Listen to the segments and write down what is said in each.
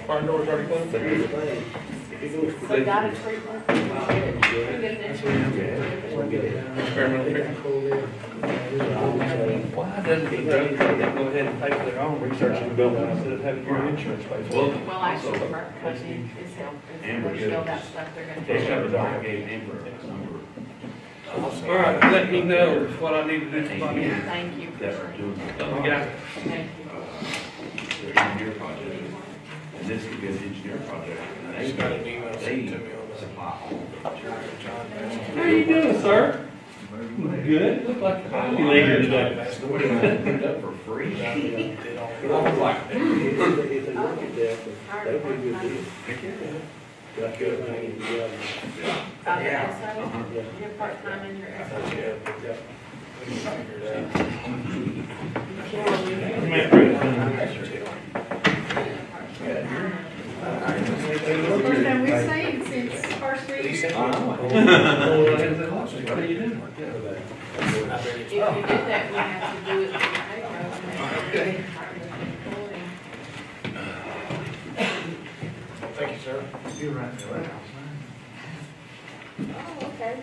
Fire doors already closed? So got a treatment? We get an insurance. Experimental treatment. Why doesn't the drug company go ahead and pay for their own research and development instead of having your insurance pay for it? Well, actually, the Merck company is helping. They still got stuff they're gonna They do. shut it off, gave Amber X number. All right, let me know what I need to do for my meeting. Thank you. That are doing Tell me, guys. Thank you. their engineer project. And this could be an engineer project. And Just got an email sent to me on they supply all the materials. How you doing, sir? Good. Look like a coffee leader today. Somebody might put it up for free. I was like, If they work it there, that'd be a good deal. Got your thing together. About the SO? You're part-time in your SO? First time we've seen since first reading. I know. What are you doing? If you did that, we have to do it through payroll. thank you, sir. You're right in the warehouse, man. Oh, okay.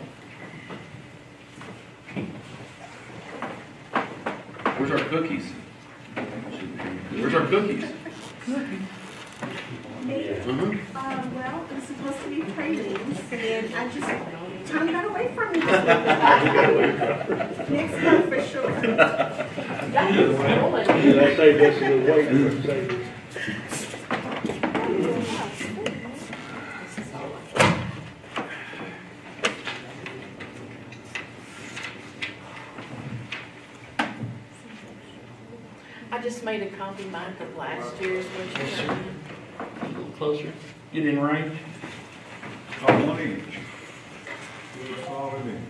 Where's our cookies? Where's our cookies? Well, it's supposed to be trainings, and I just, time got away from me. Next month for sure. That was rolling. I say this is a way to say this. I just made a copy, Mike, of last year's, which Yes, is. sir. A little closer. Get in range. On 1 inch. All it is.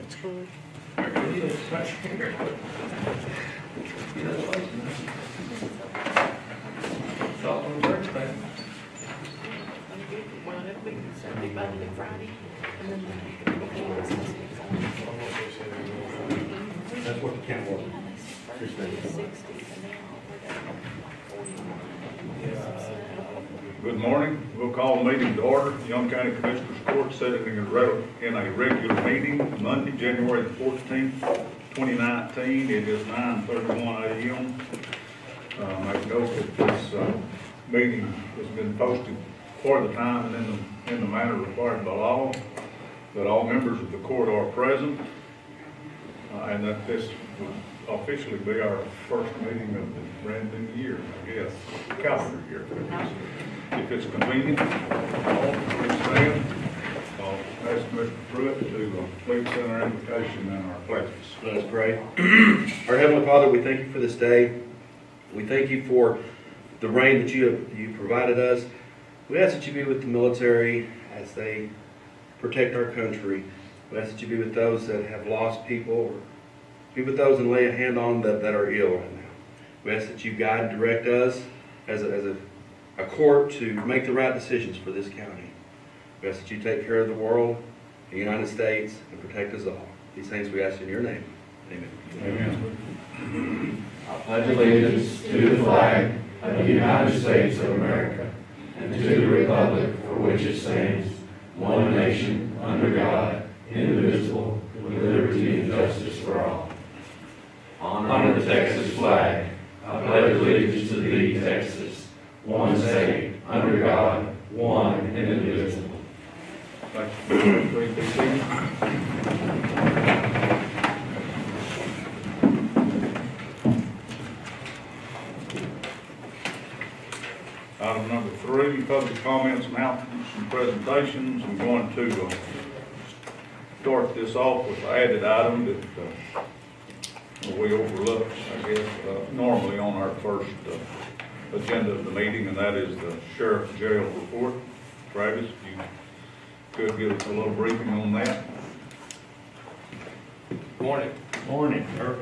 It's all on Thursday. Well, it'll be Sunday, Monday, Friday, and then the weekend was supposed to be That's what the count was. 60, and now we're down to 41. Good morning. We'll call the meeting to order. Young County Commissioners Court sitting in a regular meeting Monday, January the 14th, 2019. It is 9:31 a.m. Make note that this meeting has been posted for the time and in the manner required by law, that all members of the court are present, and that this will officially be our first meeting of the brand new year, I guess, calendar year. If it's convenient, all please stand. I'll ask Mr. Pruitt to please send our invocation and our pledges. Let us pray. Our Heavenly Father, we thank you for this day. We thank you for the rain that you provided us. We ask that you be with the military as they protect our country. We ask that you be with those that have lost people, or be with those and lay a hand on that are ill right now. We ask that you guide and direct us as a court to make the right decisions for this county. We ask that you take care of the world, the United States, and protect us all. These things we ask in your name. Amen. Amen. I pledge allegiance to the flag of the United States of America and to the republic for which it stands, one nation, under God, indivisible, with liberty and justice for all. Honor the Texas flag. I pledge allegiance to thee, Texas, one state, under God, one and indivisible. Thank you. Please be seated. Item number 3, public comments, announcements, and presentations. I'm going to start this off with an added item that we overlook, I guess, normally on our first agenda of the meeting, and that is the sheriff's jail report. Travis, you could give us a little briefing on that. Morning. Morning, sir.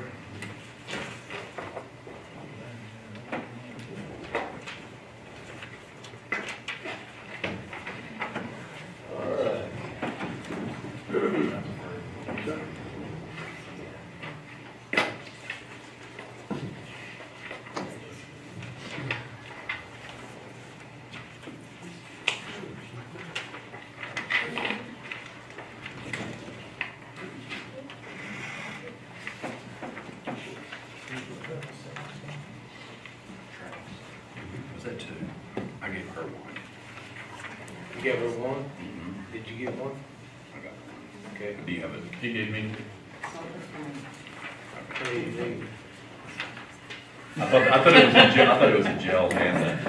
You got rid of one? Did you get one? I got Okay. it. Do you have it? He gave me. Hey, hey. I thought it was a gel, I thought it was a gel hand.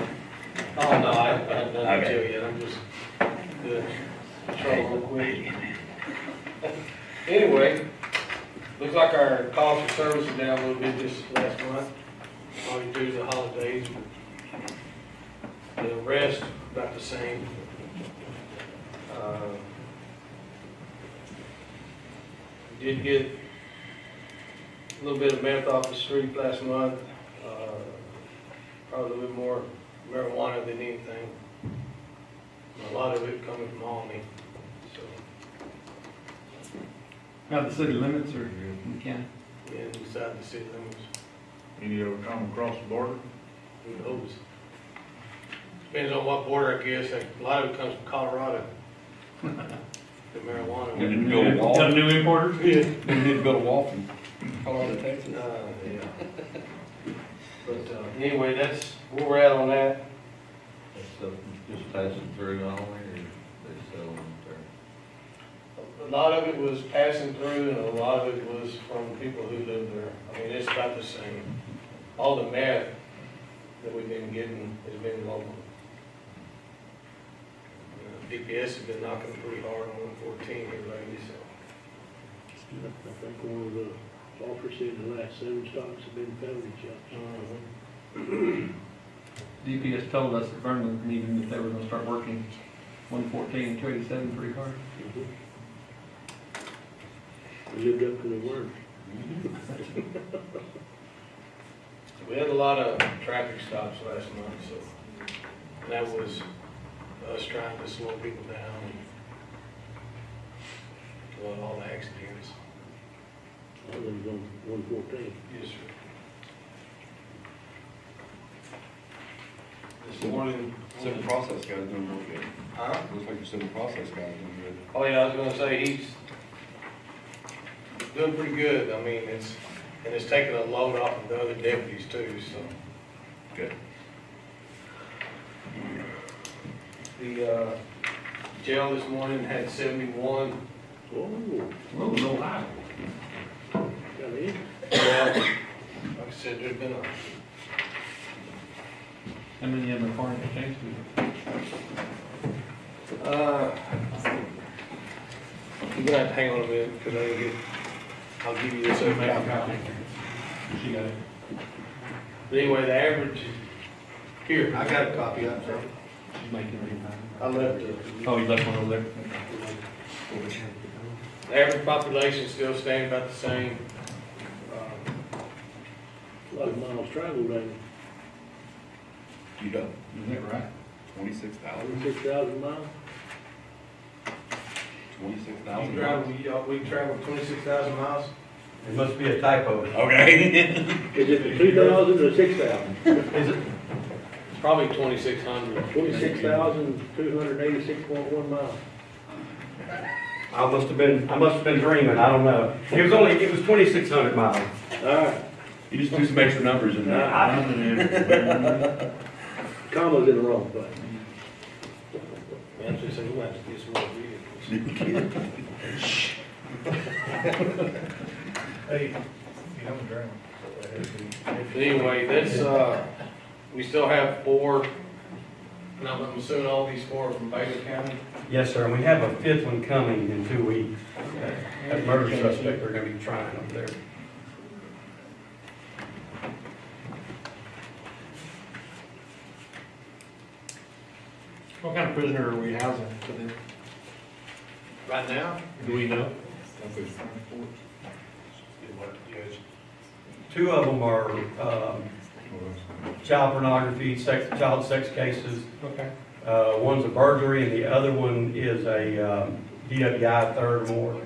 Oh, no, I haven't done that Okay. yet, I'm just doing control real quick. Anyway, looks like our calls for service is down a little bit this last month, only due to the holidays. The rest, about the same. Did get a little bit of meth off the street last month, probably a little bit more marijuana than anything. A lot of it coming from Albany, so, Out the city limits or in the county? yeah, inside the city limits, Any ever come across the border? who knows? Depends on what border, I guess, a lot of it comes from Colorado. The marijuana. We didn't build a wall. Got a new importer? Yeah. We need to build a wall from Colorado, Texas. Yeah. But, anyway, that's where we're at on that. So just passing through only, or they sell them there? A lot of it was passing through, and a lot of it was from people who live there. I mean, it's about the same. All the meth that we've been getting has been local. DPS has been knocking pretty hard on 114 here lately, so. I think one of the officers in the last 7 stops have been felony shots. DPS told us at Vernon meeting that they were gonna start working 114 and 287 pretty hard. They lived up to their word. We had a lot of traffic stops last month, so that was us trying to slow people down and avoid all the accidents. I was on 114. Yes, sir. This morning. Civil process guy's doing real good. Huh? Looks like your civil process guy's doing good. Oh, yeah, I was gonna say, he's doing pretty good. I mean, it's taking a load off of the other deputies too, so. Good. The, jail this morning had 71. Oh, Whoa, a little high. got in. Well, like I said, there's been a, How many of them are foreign exchange students? you're gonna have to hang on a minute, because I didn't get, I'll give you this. Make a copy. She got it. But anyway, the average, here, I got a copy, I'm sorry. She's making it. I left it. Oh, you left one over there? The average population still staying about the same. A lot of miles traveled, ain't You done? Isn't that right? 26,000? 26,000 miles? 26,000? We traveled 26,000 miles. It must be a typo. Okay. Is it 2,000 or 6,000? Is it? It's probably 2,600. 26,286.1 miles. I must have been dreaming, I don't know. It was 2,600 miles. All right, You just do some extra numbers in there. comma's in the wrong place. I'm just saying, we'll have to get some more vehicles. Hey, you haven't drowned. But anyway, that's, we still have 4, and I'm assuming all these 4 are from Baylor County. Yes, sir, and we have a 5th one coming in 2 weeks. That murder suspect they're gonna be trying up there. What kind of prisoner are we housing for them? Right now? Do we know? 2 of them are child pornography, child sex cases. Okay. One's a burglary and the other one is a DWI 3rd or more.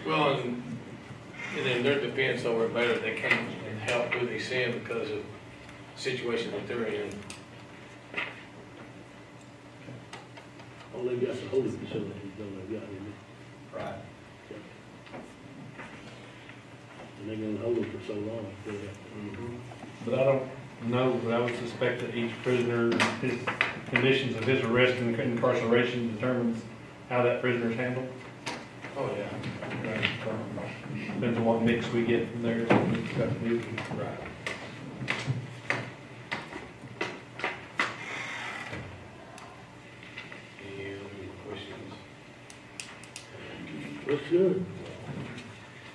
Well, and in their defense over at Baylor, they can't help who they send because of the situation that they're in. All they've got is a holding facility, is all they've got, isn't it? Right. And they're gonna hold them for so long, so, But I don't know, but I would suspect that each prisoner, his conditions of his arrest and incarceration determines how that prisoner is handled. Oh, yeah. Depends on what mix we get from there. Right. Any questions? looks good.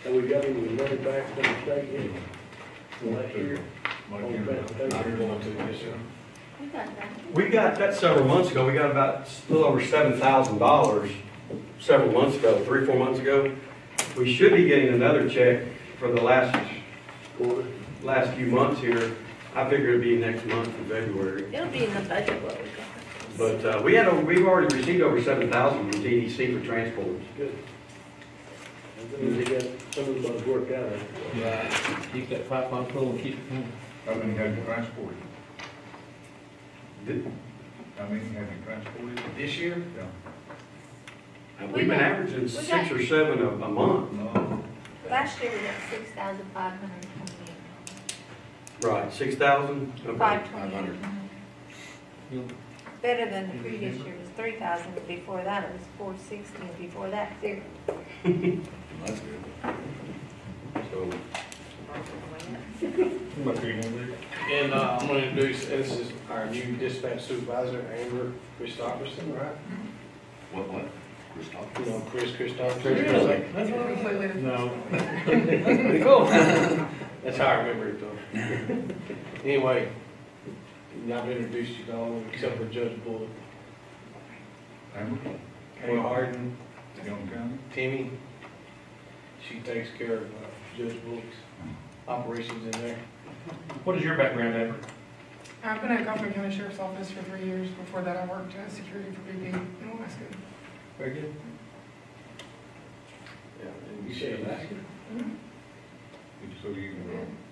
Have we got any money back from the state yet? Last year? Like, On you know, transportation? Going to this, We got that. We got that several months ago. We got about a little over $7,000 several months ago, 3 or 4 months ago. We should be getting another check for the last few months here. I figure it'd be next month in February. It'll be in the budget what we got. But we've already received over 7,000 from TDC for transport. Good. That means they got some of those worked out. Right. Keep that pipeline full and keep it moving. How many have you transported? How many have you transported? This year? Yeah. We've been averaging 6 or 7 a month. No. Last year we got 6,528. Right, 6,000? Okay. 528. Better than the previous year, it was 3,000, before that it was 460, and before that, 0. That's good. So, And I'm going to introduce, this is our new dispatch supervisor, Amber Christopherson, right? What? You know, Chris Christopherson. Really? That's what I'm saying. no. That's pretty cool. That's how I remember it though. Anyway, I've introduced you all, except for Judge Bullock. Amber? Kay Harden, Young County? Timmy, she takes care of Judge Bullock's operations in there. What is your background, Amber? I've been at Kaufman County Sheriff's Office for 3 years. Before that, I worked as security for BP in Alaska. Very good. Yeah, and you said Alaska? So you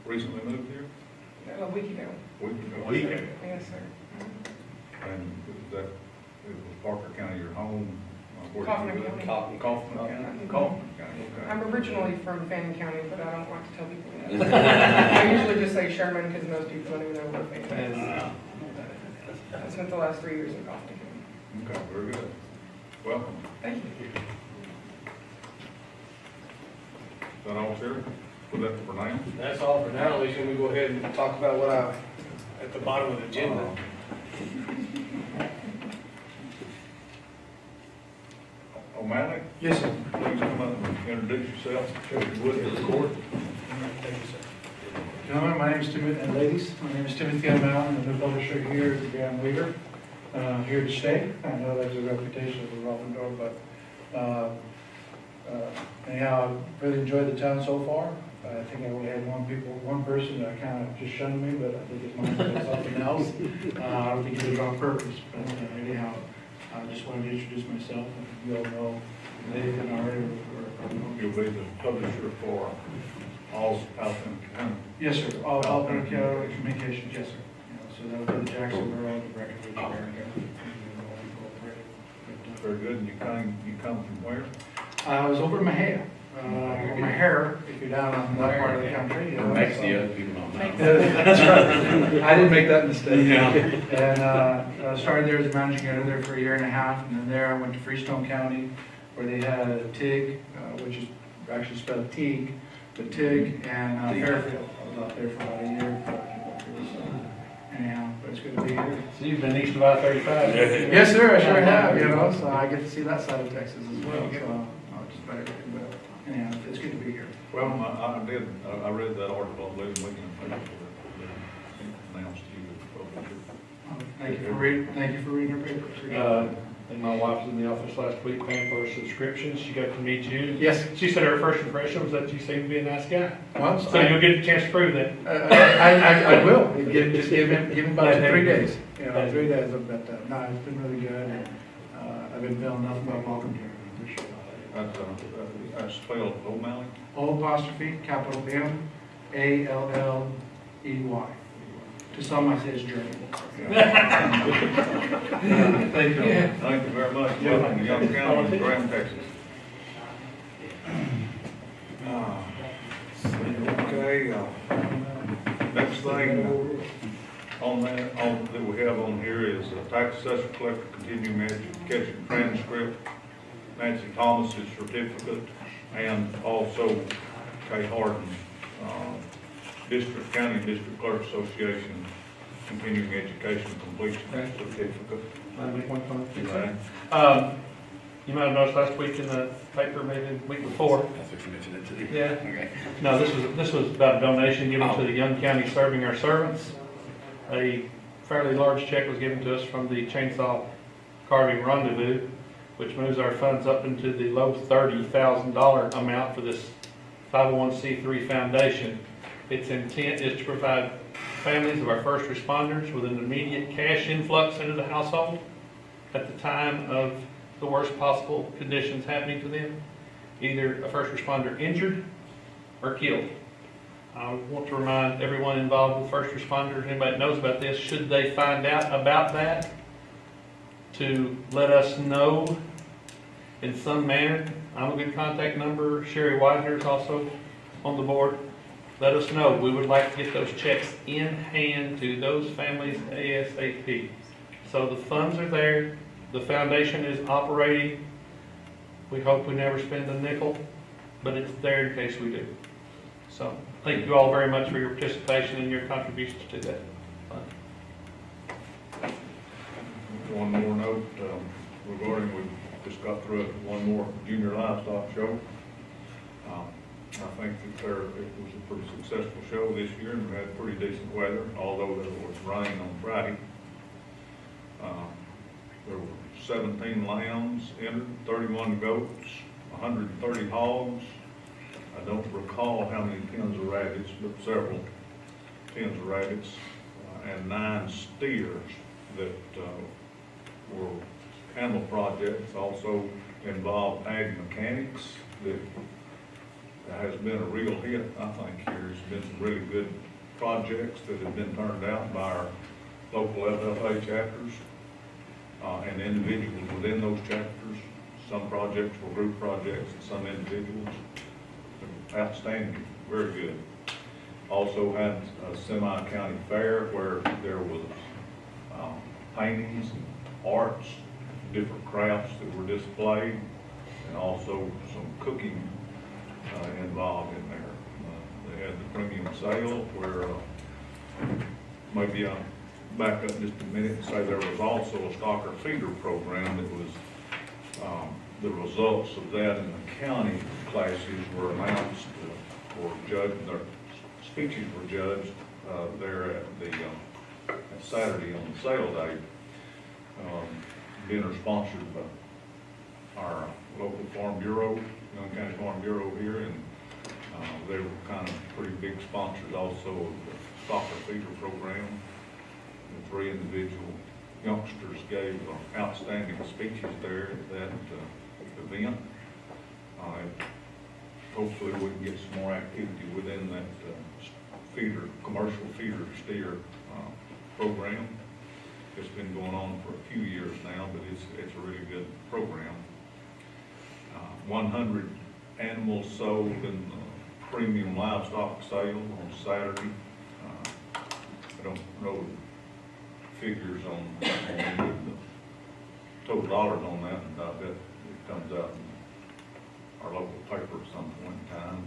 recently moved here? A week ago. Week ago? Yes, sir. And is that, was Parker County your home? Where did Kaufman you live? County. Kaufman County? Kaufman County, okay. I'm originally from Fannin County, but I don't like to tell people that. I usually just say Sherman because most people don't even know where Fannin is. I spent the last 3 years in Kaufman County. Okay, very good. Welcome. Thank you. Is that all, Sheriff? Was that for now? That's all for now, Alicia, we go ahead and talk about what at the bottom of the agenda. O'Malley, Yes, sir. please come up and introduce yourself, if you would, to the court. Thank you, sir. Gentlemen, my name is Timothy, and ladies, my name is Timothy O'Malley. I'm the publisher here at the Grand Leader, here to stay. I know there's a reputation of a revolving door, but anyhow, I've really enjoyed the town so far. I think I only had one person that kind of just shunned me, but I think his mind was something else. I don't think he did it on purpose, but anyhow, I just wanted to introduce myself, and you all know Nathan already. You'll be the publisher for all Alphen County. Yes, sir. All County Communications, yes, sir. So that would be the Jacksonville, the Breckenridge area. Very good, and you come from where? I was over in Mahia, Mahara, if you're down on that part of the country. Makes the other people not know. That's right. I didn't make that mistake. And I started there as a managing editor there for 1.5 years, and then there I went to Freestone County, where they had a TIG, which is actually spelled Teague, but TIG, and Fairfield. I was out there for about 1 year. Anyhow, but it's good to be here. So you've been east of I-35? Yes, sir, I sure have, so I get to see that side of Texas as well, so I'll just better, but anyhow, it's good to be here. Well, I read that article on Living Weekend paper that announced you as publisher. Thank you for reading her paper. And my wife was in the office last week paying for her subscription. She got to meet you. Yes. She said her first impression was that you seemed to be a nice guy. Well, So you'll get the chance to prove that. I will, just give him about 3 days, 3 days, but no, it's been really good, and I've been feeling nothing but welcome here, I appreciate it. That's spelled O'Malley? O apostrophe, capital M, A-L-L-E-Y. To some, I say it's journey. Thank you. Thank you very much. Welcome to Young County, Graham, Texas. Okay, next thing on that we have on here is tax assessor collector continuing education transcript, Nancy Thomas's certificate, and also Kay Harden, County District Clerk Association continuing education completion certificate. I'll make one comment. Okay. You might have noticed last week in the paper, maybe the week before. That's what you mentioned it today. Yeah. Okay. No, this was about a donation given to the Young County Serving Our Servants. A fairly large check was given to us from the Chainsaw Carving Rendezvous, which moves our funds up into the low $30,000 amount for this 501c3 foundation. Its intent is to provide families of our first responders with an immediate cash influx into the household at the time of the worst possible conditions happening to them, either a first responder injured or killed. I want to remind everyone involved with first responders, anybody that knows about this, should they find out about that, to let us know in some manner. I'm a good contact number. Sherry Widener is also on the board. Let us know. We would like to get those checks in hand to those families ASAP. So the funds are there. The foundation is operating. We hope we never spend a nickel, but it's there in case we do. So thank you all very much for your participation and your contributions to that. One more note regarding, we just got through one more junior livestock show. I think that it was a pretty successful show this year, and we had pretty decent weather, although there was rain on Friday. There were 17 lambs entered, 31 goats, 130 hogs. I don't recall how many tens of rabbits, but several tens of rabbits, and 9 steers that were animal projects. Also involved ag mechanics that has been a real hit, I think. There's been some really good projects that have been turned out by our local FFA chapters and individuals within those chapters. Some projects were group projects and some individuals. Outstanding, very good. Also had a semi-county fair where there was paintings, arts, different crafts that were displayed, and also some cooking involved in there. They had the premium sale where maybe I'll back up just a minute and say there was also a stocker feeder program that was the results of that in the county classes were announced for judged. Their speeches were judged there at the at Saturday on the sale day. Dinner sponsored by our local Farm Bureau, Young County Farm Bureau here, and they were kind of pretty big sponsors also of the stocker feeder program. The 3 individual youngsters gave outstanding speeches there at that event. Hopefully we can get some more activity within that commercial feeder steer program. It's been going on for a few years now, but it's a really good program. 100 animals sold in the premium livestock sale on Saturday. I don't know figures on the total dollars on that, and I bet it comes out in our local paper at some point in time.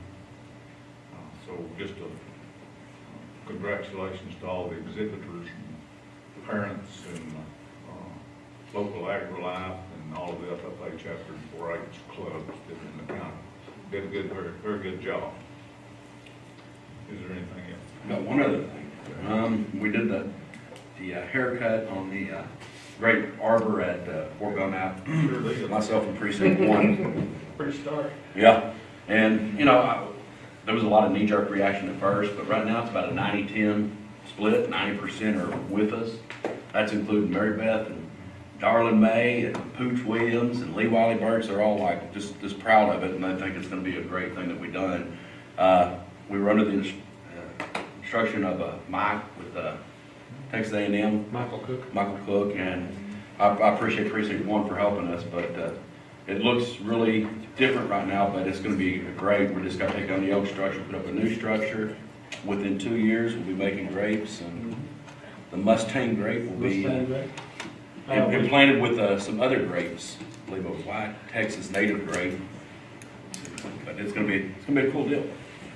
So just congratulations to all the exhibitors and parents and local agri-life and all of the FFA chapters, 4-H clubs that in the county did a good, very, very good job. Is there anything else? Got one other thing. We did the haircut on the great arbor at Fort Belknap. Sure did. Myself in precinct 1. Pretty stark. Yeah, and you know, there was a lot of knee-jerk reaction at first, but right now it's about a 90-10 split. 90% are with us. That's including Mary Beth and Darlin May and Pooch Williams and Lee Wiley Birds. They're all like just proud of it, and they think it's going to be a great thing that we've done. We were under the instruction of Mike with Texas A&M, Michael Cook. Michael Cook, and I appreciate Precinct 1 for helping us, but it looks really different right now, but it's going to be great. We're just going to take down the old structure, put up a new structure. Within 2 years, we'll be making grapes, and the Mustang grape will be implanted with some other grapes. I believe a white Texas native grape, but it's going to be a cool deal.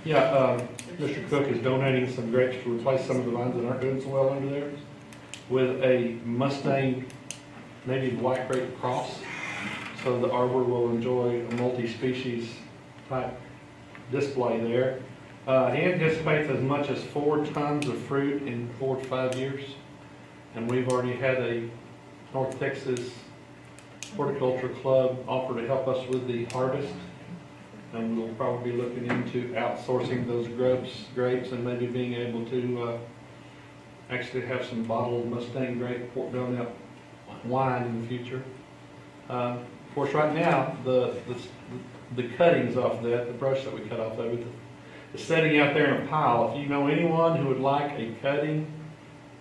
Yeah, Mr. Cook is donating some grapes to replace some of the vines that aren't doing so well under there with a Mustang native white grape cross. So the arbor will enjoy a multi-species type display there. He anticipates as much as 4 tons of fruit in 4 to 5 years. And we've already had a North Texas Horticulture Club offer to help us with the harvest. And we'll probably be looking into outsourcing those grapes and maybe being able to actually have some bottled Mustang grape Port Belknap wine in the future. Of course, right now, the cuttings off that, the brush that we cut off of it, is sitting out there in a pile. If you know anyone who would like a cutting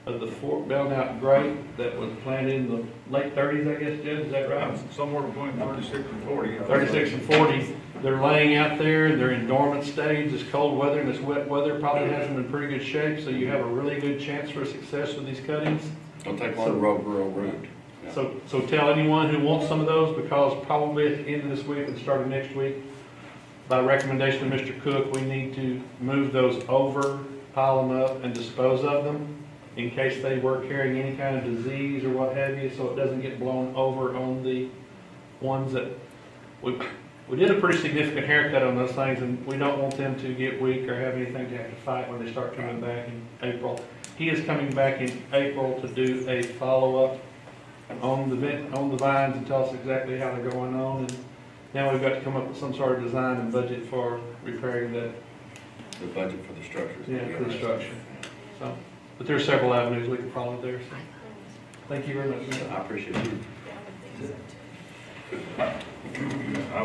of the Fort Belknap grape that was planted in the late 30s, I guess, Jed, is that right? Somewhere between 36 and 40. 36 and 40. They're laying out there, they're in dormant stage. This cold weather and this wet weather probably has them in pretty good shape, so you have a really good chance for success with these cuttings. Don't take long to grow root. So tell anyone who wants some of those, because probably at the end of this week and starting next week, by recommendation of Mr. Cook, we need to move those over, pile them up, and dispose of them in case they were carrying any kind of disease or what have you, so it doesn't get blown over on the ones that we did a pretty significant haircut on those things, and we don't want them to get weak or have anything to have to fight when they start coming back in April. He is coming back in April to do a follow-up on the vines and tell us exactly how they're going on. And now we've got to come up with some sort of design and budget for repairing that. The budget for the structures. Yeah, for the structure. So, but there are several avenues we can follow there. So, thank you very much. I appreciate you. I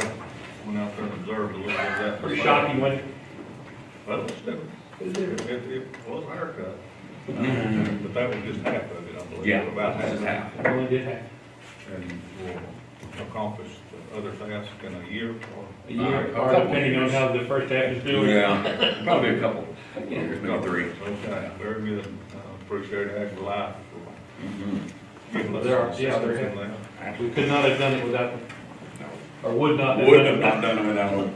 went out there and observed a little bit of that. Pretty shocking, wasn't it? Well, it was a haircut. But that was just half of it, I believe. Yeah, About half. We only did half. And we'll accomplish the other task in a year or A year. Or depending on how the first half is doing. Yeah, probably a couple years, maybe 3. Okay, very good. Appreciate Ag Life for giving us There are, some yeah, assistance there in that. have. We could not have done it without them. Or would not have Would done have it not without done it without them.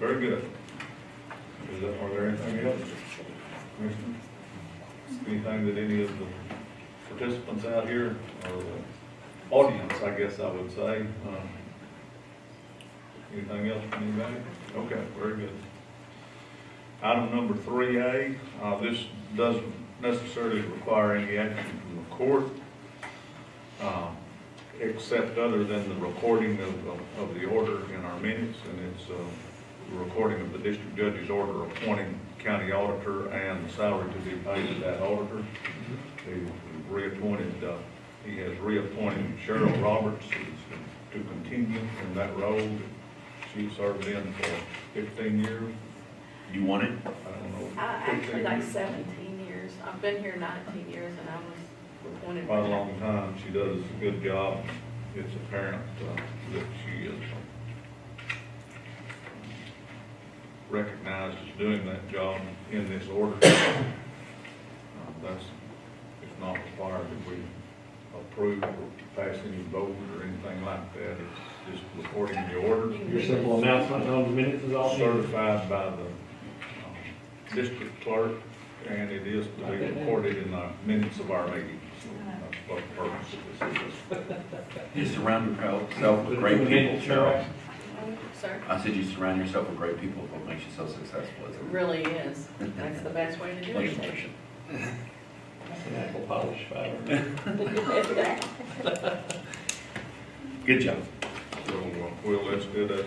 Very good. Are there anything else, Commissioner? Anything that any of the participants out here, or the audience, I guess I would say, anything else from anybody? Okay, very good. Item number 3A, this doesn't necessarily require any action from the court, except other than the recording of the order in our minutes, and it's the recording of the district judge's order appointing county auditor and the salary to be paid to that auditor. He has reappointed Cheryl Roberts to continue in that role. She served in for 15 years. You want it? I don't know. Actually, like 17 years. I've been here 19 years, and I was appointed. Quite a long time. She does a good job. It's apparent that she is recognized as doing that job in this order. That's, it's not required that we approve or pass any vote or anything like that. It's just recording the order. Your simple announcement on the minutes is all. Certified by the district clerk, and it is to be recorded in the minutes of our meeting. That's what the purpose of this is. You surround yourself with great people, Cheryl. Sir? I said you surround yourself with great people, what makes you so successful, isn't It it? really is. That's the best way to do it. Legislation. That's an apple polish fiber. Good job. So let's do that.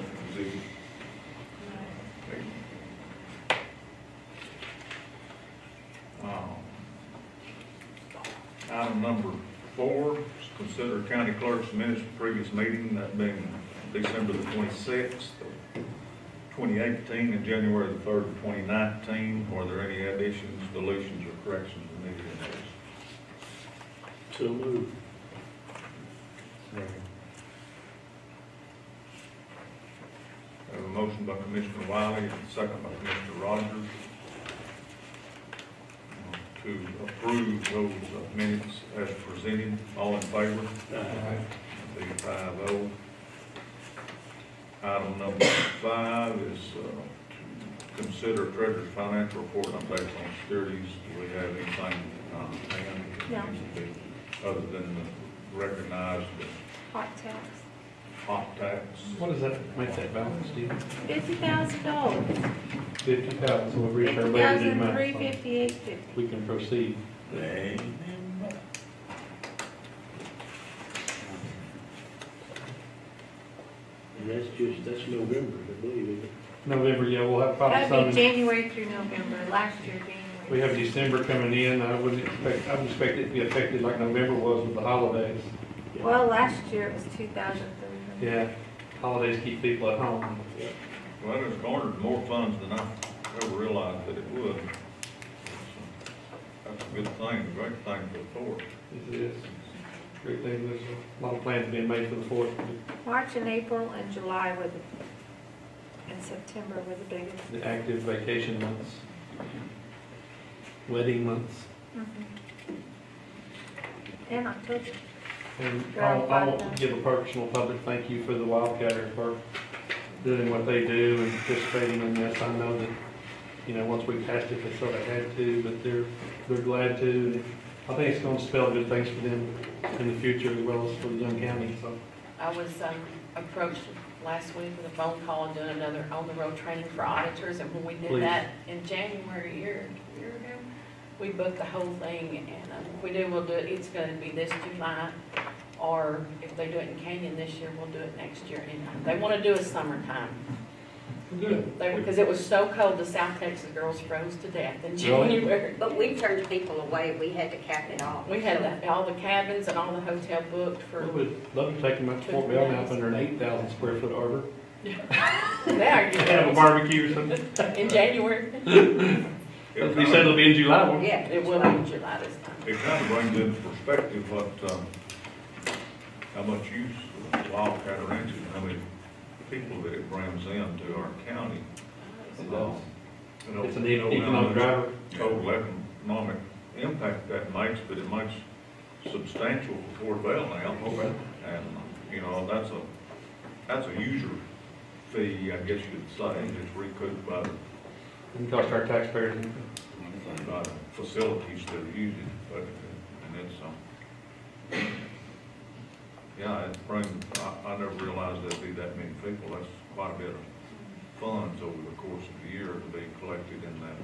Item number 4 is consider county clerk's minutes from previous meeting, that being December the 26th, 2018 and January the 3rd of 2019. Are there any additions, deletions, or corrections needed in those? So moved. I have a motion by Commissioner Wiley and a second by Commissioner Rogers to approve those minutes as presented. All in favor? Be 5-0. Item number 5 is to consider treasurer's financial report updates on securities. Do we have anything No. other than the recognized Hot tax. hot tax? What does that make that balance, Steve? $50,000. 50,000, so we'll reach our budgeted amount. $50,358.50. We can proceed. And that's November, I believe, isn't it? November, yeah, we'll have probably That'd be some. January through November, last year January. We have December coming in. I would expect it to be affected like November was with the holidays. Well, last year it was 2,300. Yeah, holidays keep people at home. Well, it's garnered more funds than I ever realized that it would. That's a good thing, a great thing for the court. Yes, it is. Great thing, there's a lot of plans being made for the fourth. March and April and July were the, and September were the biggest. The active vacation months. Wedding months. And October. And They're all I'll five now. give a personal public thank you for the Wildcatters for doing what they do and participating in this. I know that, you know, once we passed it, they sort of had to, but they're glad to. And I think it's going to spell good things for them in the future as well as for the Young County, so. I was approached last week with a phone call doing another on-the-road training for auditors, and when we did Please. that in January, a year ago, we booked the whole thing, and if we do, we'll do it, it's gonna be this July, or if they do it in Canyon this year, we'll do it next year. And they wanna do a summertime. Good. Because it was so cold, the South Texas girls froze to death in Really? January. But we turned people away, we had to cap it off. We had all the cabins and all the hotel booked We for, would love to take them out to Fort Bell now under an 8,000 square foot arbor. there you Have a go, barbecue or something. in January. They said it'll be in July, won't it? Yeah. It will be in July this time. It kind of brings into perspective what, how much use of Wildcat ranches and how many people that it brings into our county. It does. You know, It's an you know how economic much driver. Total economic impact that makes, but it makes substantial for Fort Bell now. And, you know, that's a user fee, I guess you'd say, that's recouped by It cost our taxpayers. the facilities that are using it, but, and it's, yeah, it brings, I never realized there'd be that many people. That's quite a bit of funds over the course of the year to be collected in that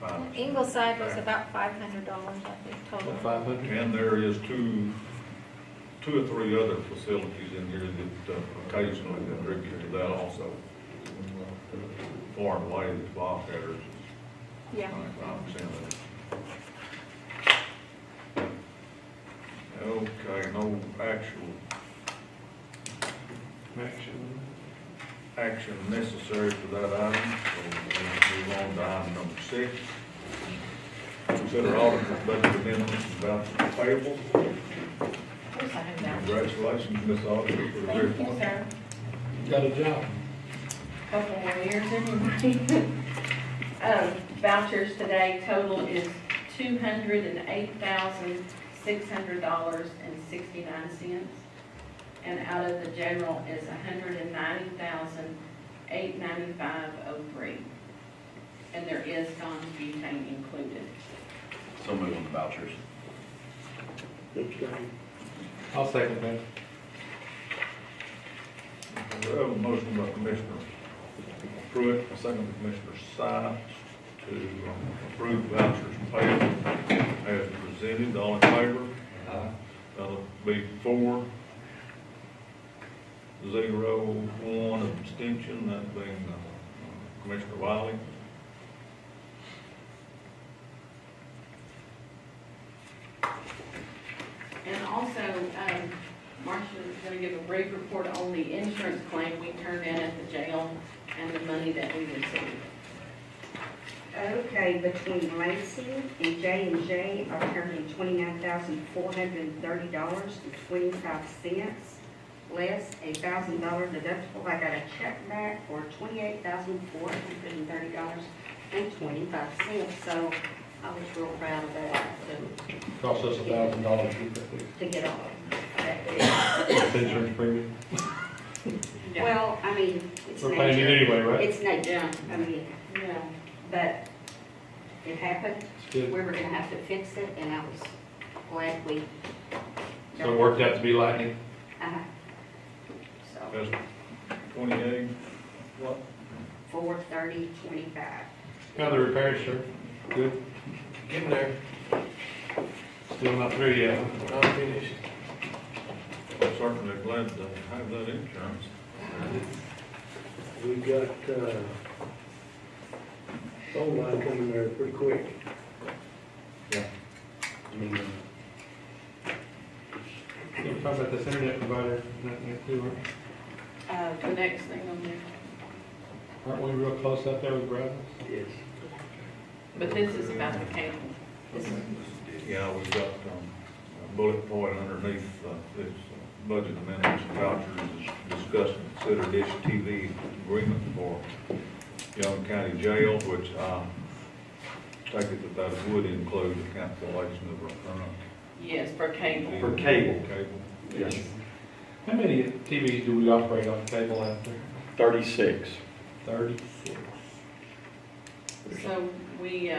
finance. Ingleside was about $500, I think, total. 500. And there is two or three other facilities in here that occasionally contribute to that also. Far and away, the Wildcatters is Yeah. 95% of it. Okay, no action necessary for that item, so we'll move on to item number 6. Consider auditor's budget amendments and vouchers payable. Congratulations, Ms. Auditor, for the Thank you, sir. Got a job. Couple more years anyway. Vouchers today, total is $208,600.69. And out of the general is $190,895.03. And there is Don's butane included. So move on the vouchers. Abstain. I'll second that. We have a motion by Commissioner Pruitt, a second by Commissioner Sykes to approve vouchers payable as presented. All in favor? That'll be 4, 0, 1 abstention, that being Commissioner Wiley. And also, Marcia is going to give a brief report on the insurance claim we turned in at the jail and the money that we received. Okay, between Lacy and J&J are currently $29,430.25, less $1,000 deductible. I got a check back for $28,430.25, so I was real proud of that, Cost us $1,000 to get all that. insurance premium. Well, I mean, it's We're paying it nature. anyway, right? It's nature, I mean, but it happened. Good. We were gonna have to fix it, and I was glad we. So it worked out to be lightning. So, That's 28, what? 430.25. How the repairs, sir? Good? Getting there, Still not through yet? not finished. I'm certainly glad to have that insurance. We got, phone line coming there pretty quick. You talk about this internet provider, nothing to do, The next thing on there, aren't we real close out there with Brazos? Yes. but this is about the cable. This is, Yeah, we've got a bullet point underneath this budget amendments and vouchers is discuss and consider Dish TV agreement for Young County Jail, which I take it that would include the cancellation of our current. yes, for cable. For cable. Cable. Yes. How many TVs do we operate on cable out there? 36. 36. So we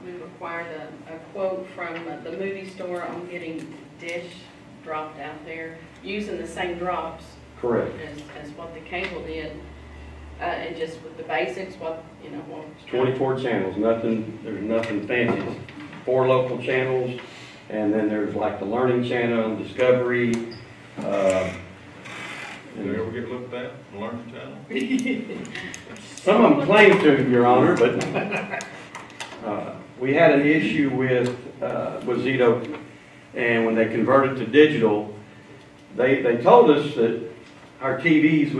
required a quote from the movie store on getting Dish dropped out there, using the same drops Correct. as what the cable did. And just with the basics, what, you know, what. 24 channels, nothing, there's nothing fancy. 4 local channels, and then there's like the Learning Channel, Discovery. Did they ever get looked at, the Learning Channel? Some of them claim to, Your Honor, but we had an issue with Zito, and when they converted to digital, they told us that our TVs,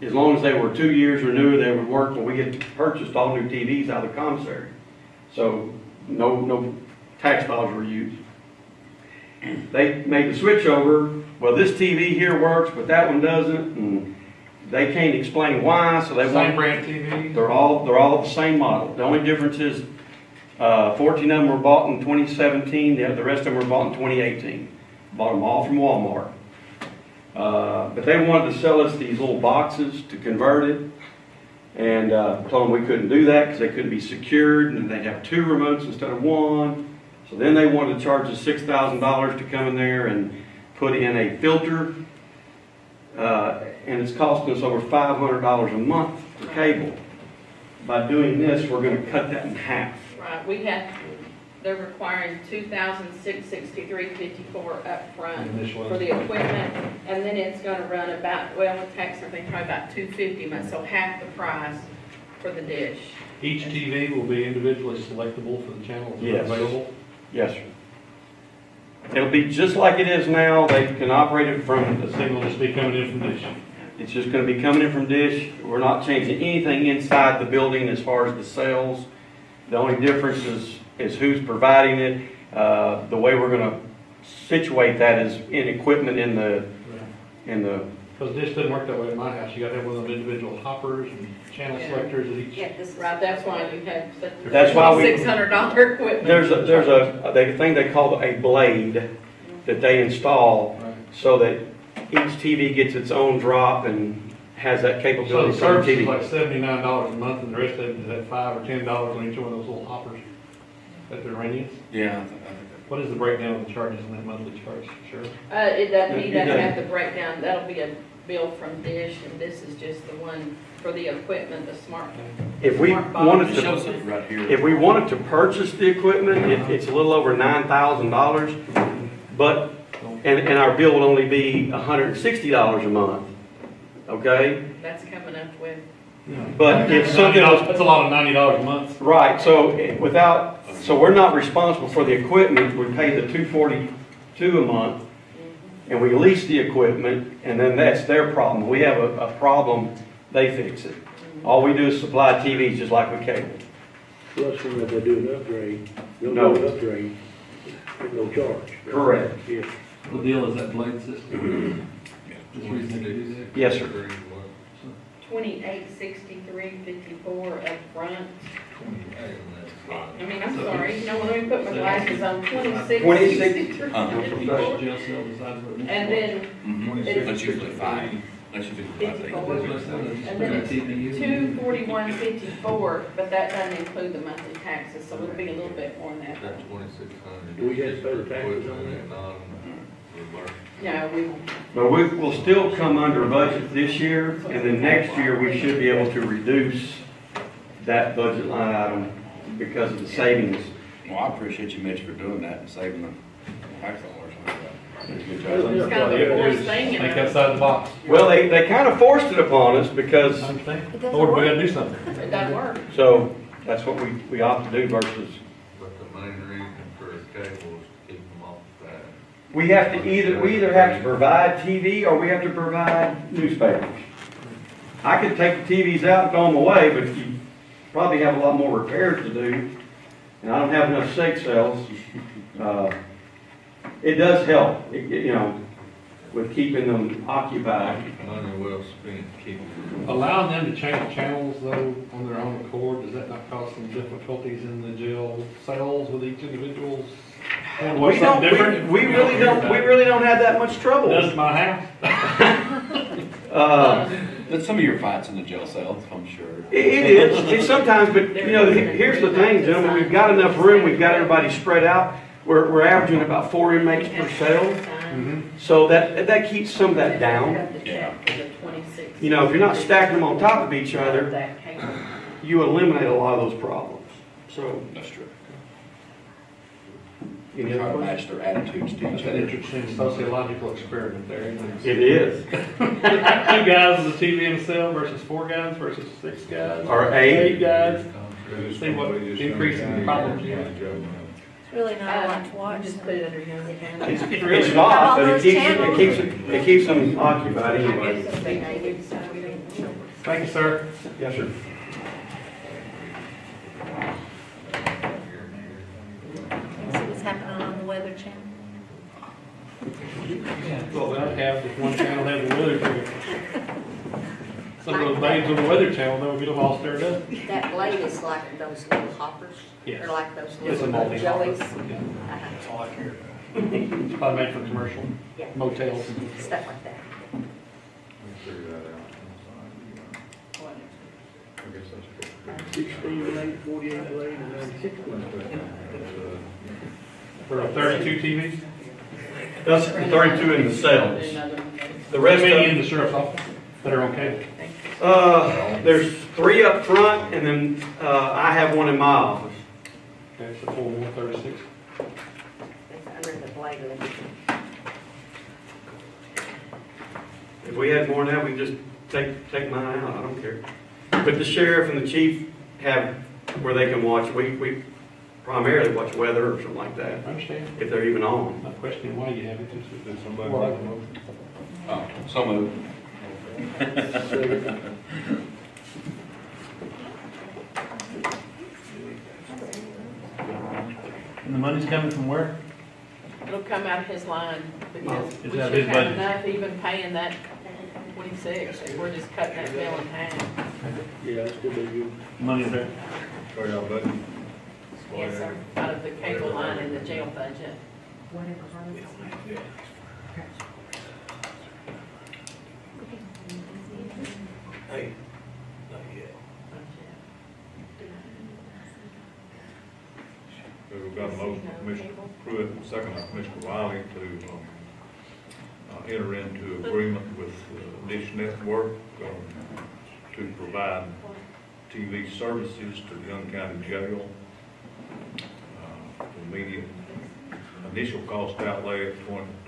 as long as they were 2 years or newer, they would work. When we had purchased all new TVs out of the commissary, so no tax dollars were used. They made the switch over. Well, this TV here works, but that one doesn't, and they can't explain why. So they Same brand TV? They're all the same model. The only difference is 14 of them were bought in 2017. The rest of them were bought in 2018. Bought them all from Walmart. But they wanted to sell us these little boxes to convert it, and told them we couldn't do that because they couldn't be secured, and they'd have 2 remotes instead of 1. So then they wanted to charge us $6,000 to come in there and put in a filter, and it's costing us over $500 a month for cable. By doing this, we're going to cut that in half. Right, they're requiring $2,663.54 up front for the equipment, and then it's gonna run about, well, with tax and everything, probably about $250 a month, so half the price for the dish. Each TV will be individually selectable for the channels that are Yes. available? Yes, sir. It'll be just like it is now. They can operate it from The signal will just be coming in from Dish. It's just going to be coming in from Dish. We're not changing anything inside the building as far as the sales. The only difference is who's providing it. The way we're going to situate that is in equipment in the. Because Dish doesn't work that way at my house. You gotta have one of those individual hoppers and channel selectors at each. Yeah, right, that's why you have such That's why we- $600 equipment. There's a thing they call a blade that they install so that each TV gets its own drop and has that So capability the for service the is TV. like $79 a month, and the rest of it is at $5 or $10 on each one of those little hoppers that they're renting. Yeah. What is the breakdown of the charges in that monthly charge? Sure. It doesn't, he It doesn't doesn't. have the breakdown, that'll be a bill from Dish, and this is just the one for the equipment, the smart. If we smart box. wanted It shows to, it right here. if we wanted to purchase the equipment, it's a little over $9,000, but, and our bill will only be $160 a month, okay? That's coming up with, But if something was, That's a lot of $90 a month. right, so so we're not responsible for the equipment, we pay the $242 a month, and we lease the equipment, and then that's their problem. We have a problem they fix it. All we do is supply TVs just like with cable. Plus, when they do an upgrade, they'll No. do an upgrade at no charge. Correct. Yes. The deal is that blade system. Just reason to do that. Yes, sir. 2863.54 up front. I mean, I'm sorry, no, let me put my glasses on, 2663. Jail cell decides what. And then it's That's usually five. That's usually five. 54, and then it's 241.54, but that doesn't include the monthly taxes, so it'll be a little bit more than that. That's 2,600. Do we have to pay the taxes on that? No, we won't. But we'll still come under budget this year, and then next year, we should be able to reduce that budget line item because of the savings. Well, I appreciate you, Mitch, for doing that and saving the tax dollars on that. Good job. It's kind of the worst thing, you Think know. outside the box. Well, they kind of forced it upon us because, I understand. It doesn't Lord, we work. gotta do something. It doesn't work. so that's what we opt to do versus, But the main reason for cable is to keep them off that. we either have to provide TV or we have to provide newspapers. I could take the TVs out and throw them away, but you probably have a lot more repairs to do, and I don't have enough stake cells. It does help, you know, with keeping them occupied. Money well spent keeping them. Allowing them to change channels though on their own accord, does that not cause some difficulties in the jail cells with each individual's? We don't, we really don't have that much trouble. Does my house? That's some of your fights in the jail cells, I'm sure. It is, it's sometimes, but you know, here's the thing, gentlemen, we've got enough room, we've got everybody spread out. We're averaging about 4 inmates per cell, so that keeps some of that down. You know, if you're not stacking them on top of each other, you eliminate a lot of those problems. So, That's true. you Try to know, match their attitudes to That's each an other. interesting sociological experiment there. isn't it? it is. 2 guys with a TV in a cell versus 4 guys versus 6 guys. Or 8 8. guys. See what increase in problems you have. It's really not a lot to watch. Just put it under young account. It's not, but it keeps them occupied anyway. Thank you, sir. Yes, sir. See what's happening on the Weather Channel. Well, we don't have, if one channel has the weather channel. Some of those babes on the weather channel, they'll get them all stirred up. That blade is like those little hoppers. Yes. They're like those It's a little multi-hopper. jellies. Yeah. That's all I care. It's probably made for commercial Yeah. motels. Stuff like that. Figure that out. I guess that's good. 16 blade, 48 blade, and 96 blade. For 32 TVs? That's 32 in the cells. The rest How many in of, the sheriff's office that are on cable? there's 3 up front, and then I have one in my office. Okay, so 4 more, 36. It's under the blade. If we had more than that, we just take mine out. I don't care. But the sheriff and the chief have where they can watch. We primarily watch weather or something like that, I understand. if they're even on. I'm not questioning why you have it. Did somebody Well, make a motion? Oh, so moved. And the money's coming from where? It'll come out of his line, because It's we out of should his have budget. enough even paying that 26, if we're just cutting that bill in half. Yeah, that's still be good. Money's there. For y'all budget? Yes, sir, out of the cable line in the jail budget. Hey, not yet. We've got a motion from Commissioner Pruitt, and second by Commissioner Wiley to enter into agreement with Dish Network to provide TV services to the Young County Jail. Immediate initial cost outlay of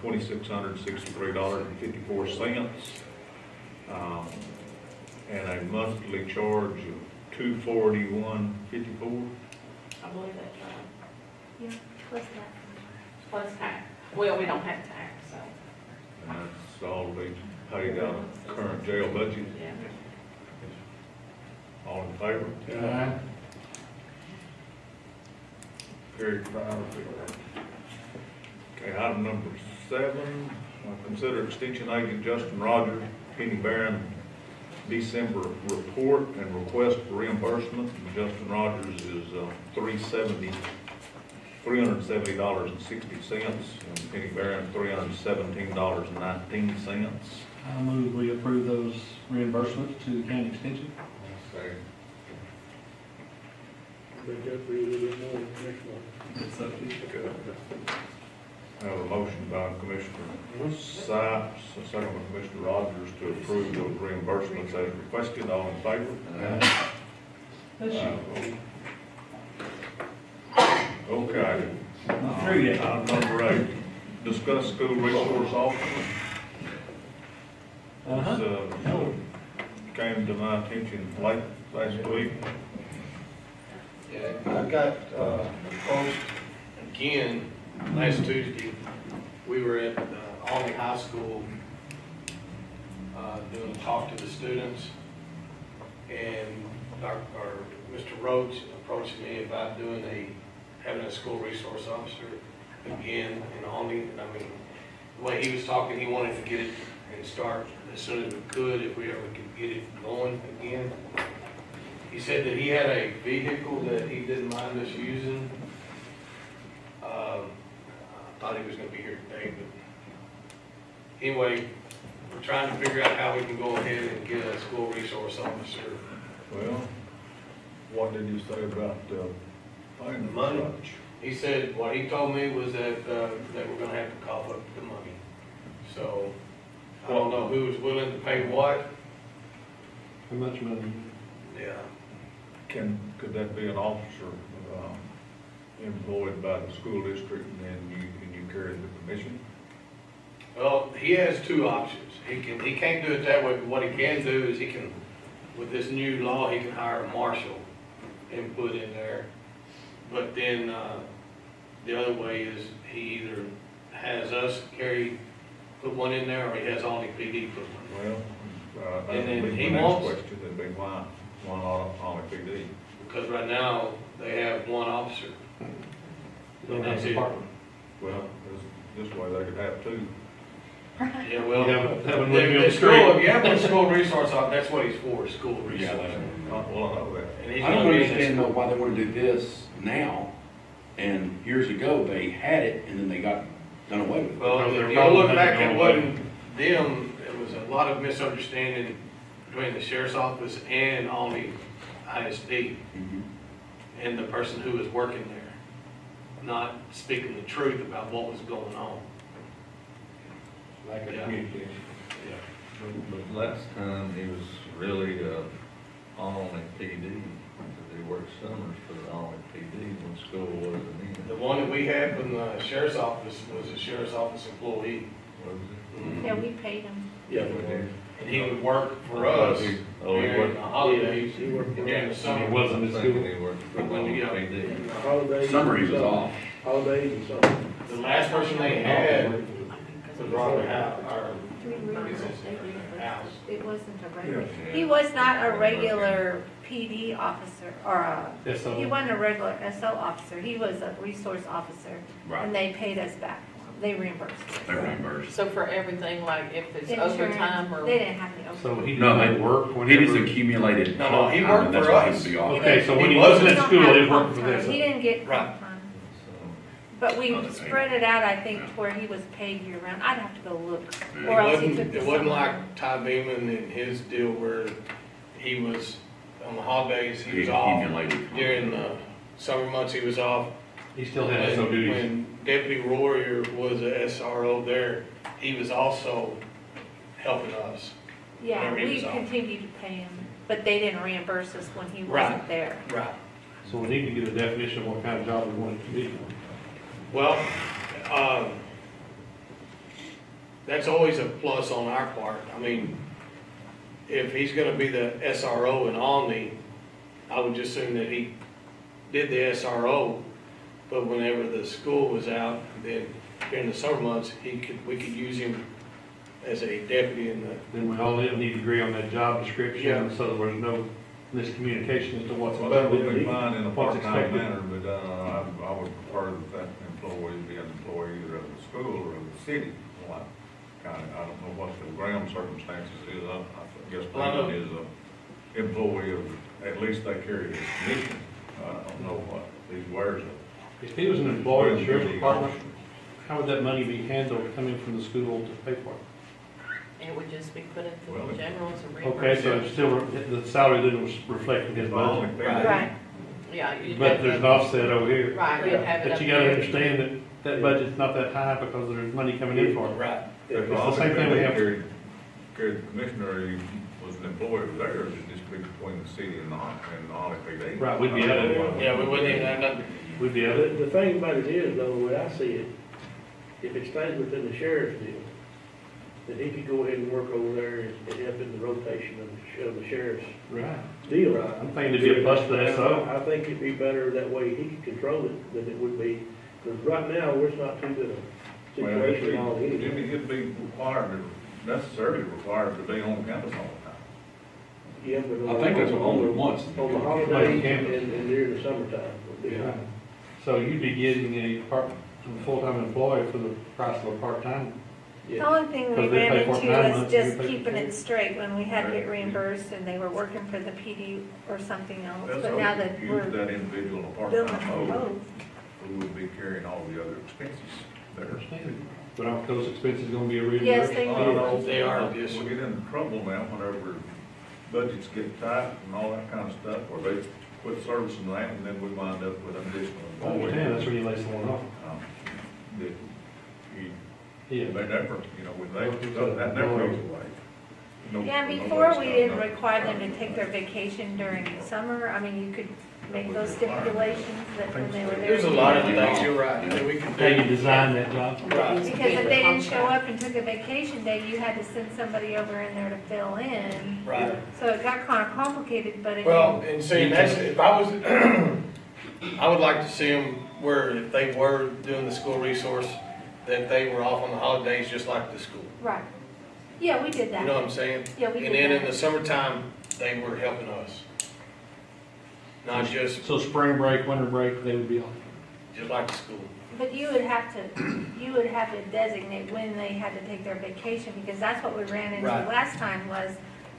$2,663.54, and a monthly charge of $241.54. I believe that's right. Yeah, plus that. Plus tax. Well, we don't have tax, so, And that's all to be paid out of current jail budget. yeah. All in favor? Aye. Carried 5-0. Okay, item number 7, consider extension agent Justin Rogers, Penny Barron, December report and request for reimbursement. Justin Rogers is $370.60, and Penny Barron $317.19. I move we approve those reimbursements to the county extension. Okay. Make that for you a little more next month. It's up to you. I have a motion by Commissioner Sipes, a second by Commissioner Rogers to approve those reimbursements as requested. All in favor? That's you. Okay. Not through yet. Item number 8, discuss school resource officer. This came to my attention last week. Yeah, I got, post again, last Tuesday, we were at, Alney High School, doing a talk to the students, and Mr. Roach approached me about having a school resource officer again in Alney. And I mean, the way he was talking, he wanted to get it and start as soon as we could, if we ever could get it going again. He said that he had a vehicle that he didn't mind us using. I thought he was gonna be here today, but anyway, we're trying to figure out how we can go ahead and get a school resource officer. Well, what did you say about paying the Money. He said, what he told me was that we're gonna have to cough up the money. So, I don't know who's willing to pay what. How much money? Yeah. Could that be an officer employed by the school district, and then you carry the commission? Well, he has two options. He can't do it that way, but what he can do is with this new law, he can hire a marshal and put in there. But then, the other way is he either has us put one in there, or he has Alney PD put one. Well, And then that would be he my wants- next question, would be why not Alney PD? Because right now, they have one officer. Don't And have that's a it. department. Well, this way they could have 2. Yeah, well, You have one living on the the school, street. if you have one school resource officer, that's what he's for, school resource. Well, I know that. And he's I don't gonna be in understand this- though why they want to do this now, and years ago, they had it, and then they got done away with it. Well, Because if they're you probably look back, thinking it of wasn't them, it was a lot of misunderstanding between the sheriff's office and Alney ISD, Mhm. and the person who was working there, not speaking the truth about what was going on. Lack of Yeah. communication. But last time, he was really Alney PD, because he worked summers for the Alney PD when school wasn't in. The one that we had from the sheriff's office was a sheriff's office employee. Was it? Yeah, we paid him. Yeah. And he would work for us Oh, he during worked. the holidays, He worked and during the He summer. wasn't in I school. think he worked for Alney Yeah. PD. Holidays. Summer he was off. Holidays and summer. The last person they had was Robert Howe, House. It wasn't a regular, Yeah. he was not a regular PD officer, or SO. he wasn't a regular SO officer, he was a resource officer. Right. And they paid us back for him, they reimbursed us. They reimbursed. So for everything, like if it's Insurance, overtime or. They didn't have any So overtime. he No, didn't they- work He whenever. just accumulated. No, he time, worked and that's for why he us. would be off. Okay, so when He he wasn't He at don't school, have he worked for comp time. this. He didn't get Right. comp time. So, But we Oh, the same. spread it out, I think, to where he was paid year round. I'd have to go look. It Or else he wasn't, took the it wasn't summer. like Ty Beeman and his deal where he was, on the holidays, he He was off. accumulated. During the summer months, he was off. He still had SO And duties. when Deputy Royer was a SRO there, he was also helping us. Yeah, whenever he we was off. continued to pay him, but they didn't reimburse us when he Right. wasn't there. Right. So we need to get a definition of what kind of job we want it to be. Well, that's always a plus on our part. I mean, if he's gonna be the SRO in Alney, I would just assume that he did the SRO, but whenever the school was out, then during the summer months, we could use him as a deputy in the, Then we all need to agree on that job description, Yeah. so there was no miscommunication as to what's Well, that would be available. fine in a What's part-time expected. manner, but, I would prefer that employee be an employee either of the school or of the city. Well, I don't know what the ground circumstances is, I guess Well, I know- Brandon is a employee of, at least they carry his commission. I don't know what he wears. If he was an employee of the sheriff's department, how would that money be handled coming from the school to pay for it? It would just be put into Well, the general as a Okay, reimbursement. so it's still, the salary didn't reflect his budget. Right. Yeah. you'd But have there's to- an offset over here. Right, you'd have it But up you gotta there. understand that that budget's not that high because there's money coming in for it. Right. If the same thing we have- Carried the commissioner, he was an employee of theirs, it'd just be between the city and the Ollie PD. Right, we'd be out of it. Yeah, we wouldn't even have nothing. We'd be out of it. The thing about it is, though, the way I see it, if it stays within the sheriff's deal, then he could go ahead and work over there and help in the rotation of the sheriff's Right. deal. I'm thinking it'd be a plus to the SO. I think it'd be better that way he could control it than it would be, because right now, it's not too good a Well, situation all anyway. it'd be required, necessarily required to be on campus all the time. Yeah, but I think that's only once. On the holidays and during the summertime. would be- Yeah. So you'd be getting a full-time employee for the price of a part-time. The Yeah. only thing we Because they ran pay for it into 9 was months, just we pay for keeping it. it straight when we had to get reimbursed and they were working for the PD or something else. That's But now all, that use we're that individual in a building part-time for mode, both. who would be carrying all the other expenses there. But aren't those expenses gonna be reimbursed? Yes, they Oh, no, They are, yes. We get into trouble now whenever budgets get tight and all that kind of stuff, where they quit servicing that, and then we wind up with an additional I understand, employee. that's where you lay someone off. That you, Yeah. they never, you know, when that never goes away. No- Yeah, nobody's before we got didn't nothing. require them to take their vacation during summer. I mean, you could make those stipulations that when they were there. There's a lot of things, you're right, that we can How you do. design that job. Right. Because if they didn't show up and took a vacation day, you had to send somebody over in there to fill in. Right. So it got kind of complicated, but again. Well, and seeing that's, if I was, I would like to see them where if they were doing the school resource, that they were off on the holidays just like the school. Right. Yeah, we did You that. know what I'm saying? Yeah, we And did then in that. the summertime, they were helping us. Not just spring break, winter break, they would be off. Just like the school. But you would have to designate when they had to take their vacation, because that's what we ran into Right. last time was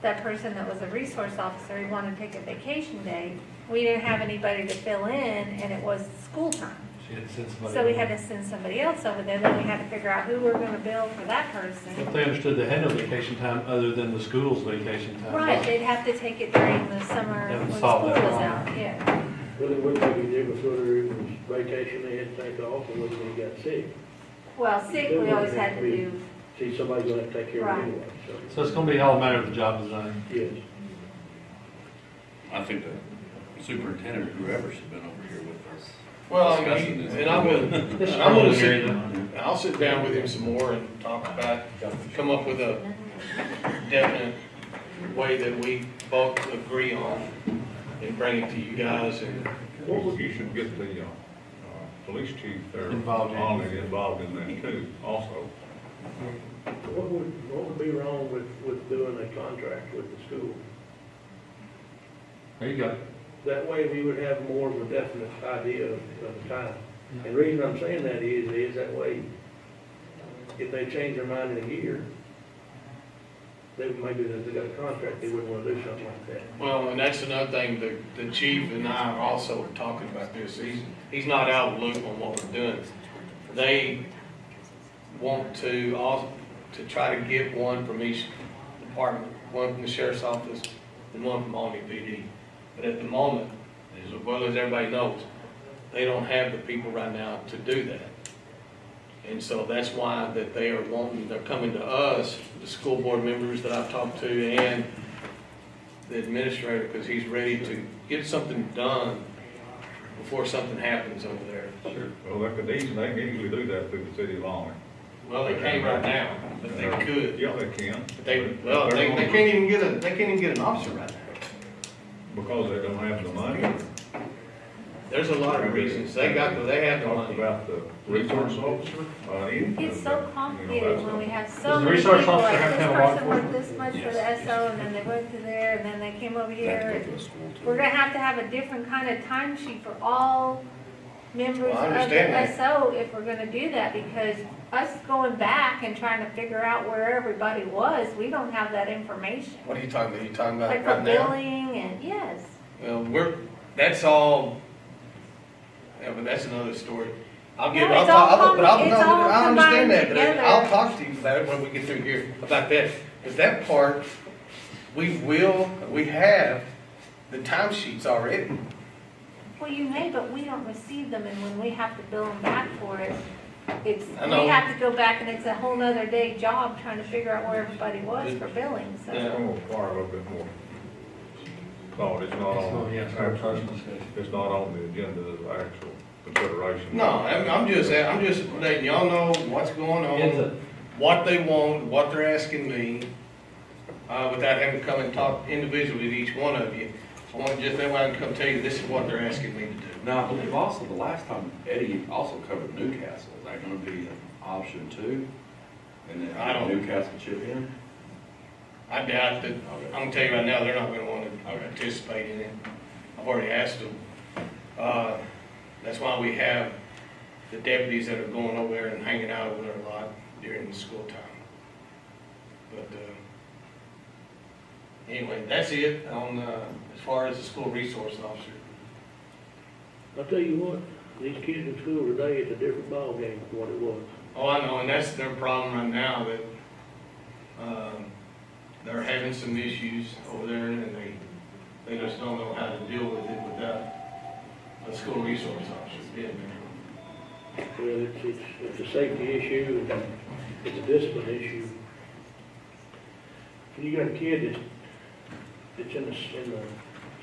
that person that was a resource officer, he wanted to take a vacation day. We didn't have anybody to fill in, and it was school time. So you had to send somebody. So we had to send somebody else over there, then we had to figure out who we were gonna bill for that person. If they understood they had no vacation time other than the school's vacation time. Right, they'd have to take it during the summer Haven't when school solved was that problem. out, yeah. Well, it wouldn't make a difference whether it was vacation they had to take off or whether they got sick. Well, sick, we always had to do, See, somebody's gonna have to take care of Right. it anyway, So it's gonna be all a matter of the job design. yes. I think the superintendent, whoever should have been over here with us. Well, I discussing mean, this. and I'm gonna sit, I'll sit down with him some more and talk about, come up with a definite way that we both agree on and bring it to you guys and. You should get the, police chief there. Involved in it. Involved in that too, also. What would be wrong with doing a contract with the school? There you go. That way we would have more of a definite idea of the time. And the reason I'm saying that is that way, if they change their mind in a year, they maybe if they got a contract, they wouldn't wanna do something like that. Well, and that's another thing, the chief and I are also talking about this, he's not out of the loop on what we're doing. They want to try to get one from each department, one from the sheriff's office and one from Albany PD. But at the moment, as well as everybody knows, they don't have the people right now to do that. And so that's why that they are wanting, they're coming to us, the school board members that I've talked to and the administrator, because he's ready to get something done before something happens over there. Sure. Well, they can easily do that through the city of Albany. Well, they can't right now, but they could. Yeah, they can. But they can't even get an officer right now. Because they don't have the money. there's a lot of reasons. They have the Talk money. about the resource officer, It's so complicated when we have so Does the many resource people, officer like have to this have a law person worked this much for the SO, and then they went to there, and then they came over here. We're gonna have to have a different kind of timesheet for all members Well, I of understand the that. SO if we're gonna do that, because us going back and trying to figure out where everybody was, we don't have that information. What are you talking about? You talking about Like for right now? billing and, yes. Well, that's all, yeah, but that's another story. I'll No, it's all I understand combined that, but together. I'll talk to you about it when we get through here, about that. Because that part, we have the timesheets already. Well, you may, but we don't receive them, and when we have to bill them back for it, it's, I know. we have to go back, and it's a whole nother day job trying to figure out where everybody was for billing, so. It's gonna require a little bit more thought. It's not on, it's not on the agenda of actual consideration. No, I'm just letting y'all know what's going on, what they want, what they're asking me, without having to come and talk individually to each one of you. I want just that way I can come tell you, this is what they're asking me to do. Now, I believe also the last time Eddie also covered Newcastle. Is that gonna be an option too? And I then don't- Newcastle chip in? I doubt that, I'm gonna tell you right now, they're not gonna wanna participate in it. I've already asked them. That's why we have the deputies that are going over there and hanging out over there a lot during the school time. But, anyway, that's it on, as far as the school resource officer. I'll tell you what, these kids in school today, it's a different ballgame from what it was. Oh, I know, and that's their problem right now, that, they're having some issues over there, and they just don't know how to deal with it without a school resource officer being there. Well, it's a safety issue, and it's a discipline issue. And you got a kid that's in the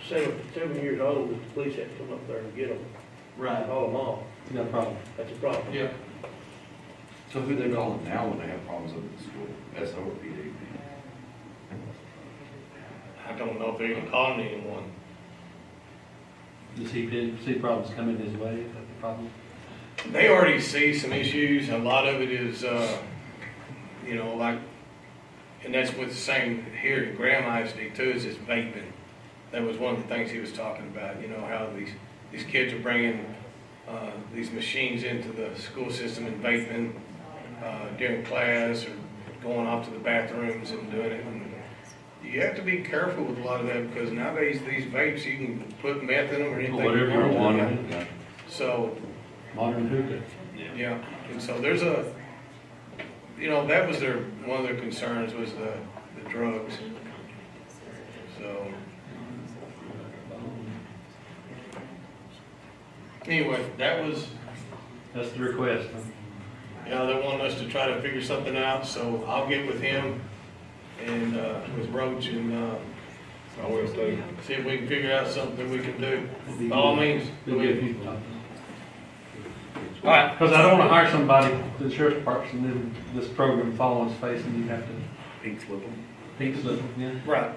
7 years old, the police have to come up there and get them. Right. Haul them off. No problem. That's a problem. Yeah. So who they calling now when they have problems at the school? SO or PD? I don't know if they're even calling anyone. Does he see problems coming his way? Is that the problem? They already see some issues. A lot of it is, like, and that's with the same here in Graham ISD too, is it's vaping. That was one of the things he was talking about, how these kids are bringing these machines into the school system and vaping during class or going off to the bathrooms and doing it. And you have to be careful with a lot of that because nowadays these vapes, you can put meth in them or anything. Whatever you want. Yeah. So, Modern hookah. yeah, and so there's that was one of their concerns was the drugs. So, anyway, That's the request. they want us to try to figure something out, so I'll get with him and, with Roach and, I will too. see if we can figure out something we can do. By all means, go ahead. All right, because I don't want to hire somebody to the sheriff's department and then this program fall on his face and you have to Pink slip them? pink slip him, yeah. Right.